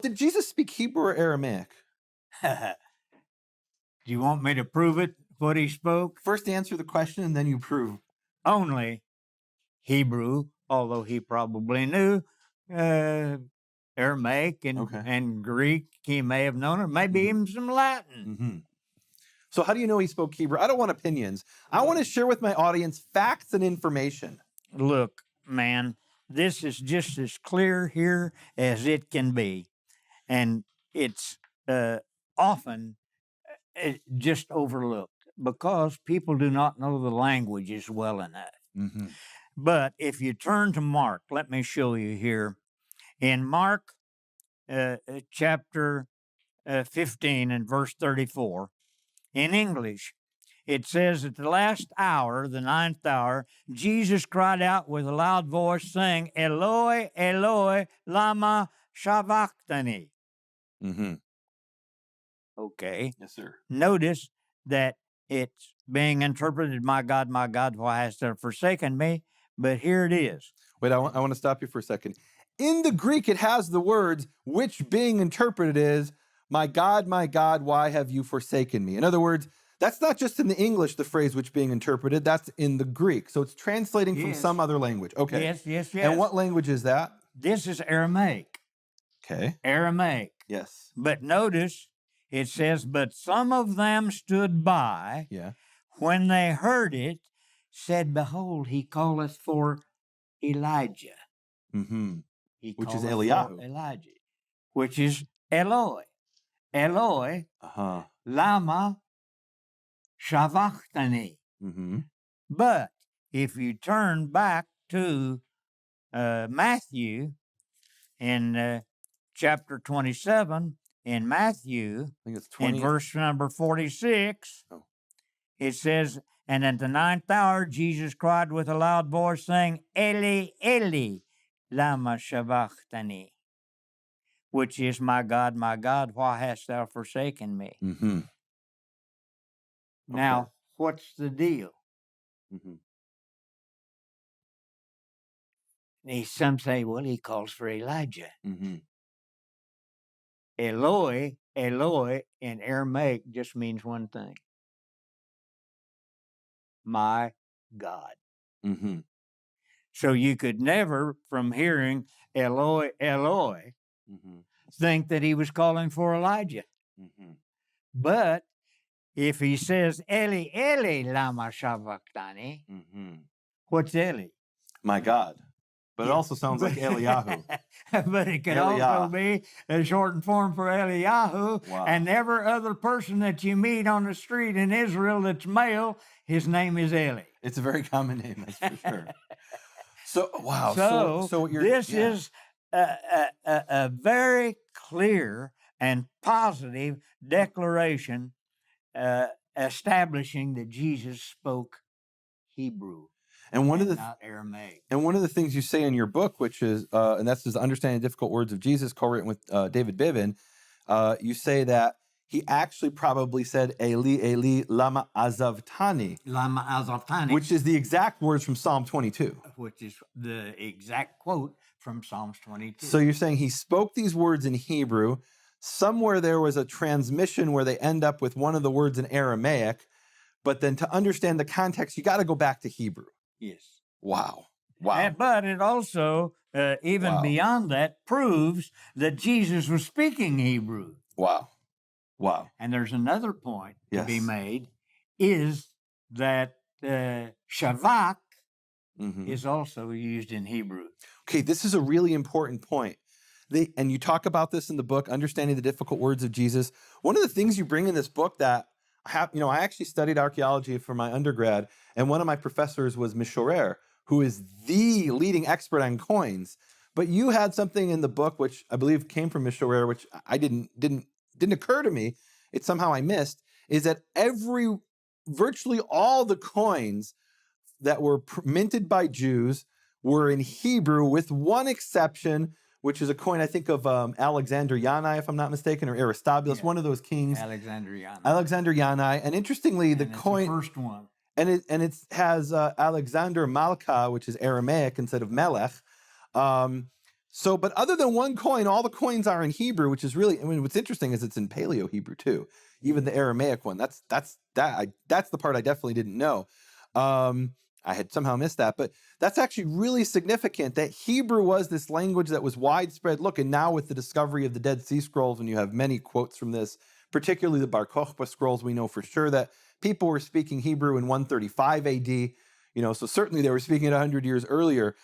Did Jesus speak Hebrew or Aramaic? Do you want me to prove it, what he spoke? First answer the question and then you prove. Only Hebrew, although he probably knew Aramaic and Greek. He may have known it, maybe even some Latin. Mm-hmm. So how do you know he spoke Hebrew? I don't want opinions. I want to share with my audience facts and information. Look, man, this is just as clear here as it can be. And it's often just overlooked because people do not know the languages well enough. Mm-hmm. But if you turn to Mark, let me show you here. In Mark chapter 15 and verse 34, in English, it says, at the last hour, the 9th hour, Jesus cried out with a loud voice, saying, Eloi, Eloi, lama sabachthani. Mm-hmm. Okay. Yes, sir. Notice that it's being interpreted, my God, why hast thou forsaken me? But here it is. Wait, I want to stop you for a second. In the Greek, it has the words, which being interpreted is, my God, why have you forsaken me? In other words, that's not just in the English, the phrase which being interpreted, that's in the Greek. So it's translating from some other language. Okay. Yes. And what language is that? This is Aramaic. Okay. Aramaic. Yes. But notice, it says, but some of them stood by, when they heard it, said, behold, he calleth for Elijah. Mm-hmm. Which is Eliyahu. Elijah. Which is Eloi. Eloi, lama sabachthani. Mm-hmm. But if you turn back to Matthew in chapter 27, in Matthew, I think it's 20. in verse number 46, it says, and at the 9th hour, Jesus cried with a loud voice, saying, Eli, Eli, lama sabachthani, which is, my God, why hast thou forsaken me? Mm-hmm. Now, what's the deal? Mm-hmm. Some say, well, he calls for Elijah. Mm-hmm. Eloi, Eloi in Aramaic just means one thing. My God. Mm-hmm. So you could never, from hearing Eloi, Eloi, think that he was calling for Elijah. Mm-hmm. But if he says, Eli, Eli, lama sabachthani, what's Eli? My God. But it also sounds like Eliyahu. But it could also be a shortened form for Eliyahu. Wow. And every other person that you meet on the street in Israel that's male, his name is Eli. It's a very common name, that's for sure. So, wow. So this is a very clear and positive declaration establishing that Jesus spoke Hebrew. And not Aramaic. And one of the things you say in your book, which is, and that's his Understanding Difficult Words of Jesus, co-written with David Bivin, you say that he actually probably said, Eli, Eli, lama azavtani. Lama azavtani. Which is the exact words from Psalm 22. Which is the exact quote from Psalms 22. So you're saying he spoke these words in Hebrew. Somewhere there was a transmission where they end up with one of the words in Aramaic, but then to understand the context, you got to go back to Hebrew. Yes. Wow. But it also, even beyond that, proves that Jesus was speaking Hebrew. Wow. And there's another point to be made, is that shavak is also used in Hebrew. Okay, this is a really important point. And you talk about this in the book, Understanding the Difficult Words of Jesus. One of the things you bring in this book that I actually studied archaeology for my undergrad, and one of my professors was Mishorer, who is the leading expert on coins. But you had something in the book which I believe came from Mishorer, which I didn't occur to me. It somehow I missed. Is that virtually all the coins that were minted by Jews were in Hebrew, with one exception, which is a coin, I think, of Alexander Yanai, if I'm not mistaken, or Aristobulus, one of those kings. Alexander Yanai. And interestingly, the coin... the first one. And it has Alexander Malka, which is Aramaic instead of Melech. So, but other than one coin, all the coins are in Hebrew, which is really, I mean, what's interesting is it's in Paleo Hebrew too, even the Aramaic one. That's the part I definitely didn't know. I had somehow missed that, but that's actually really significant that Hebrew was this language that was widespread. Look, and now with the discovery of the Dead Sea Scrolls, and you have many quotes from this, particularly the Bar Kokhba scrolls, we know for sure that people were speaking Hebrew in 135 AD. So certainly they were speaking it 100 years earlier.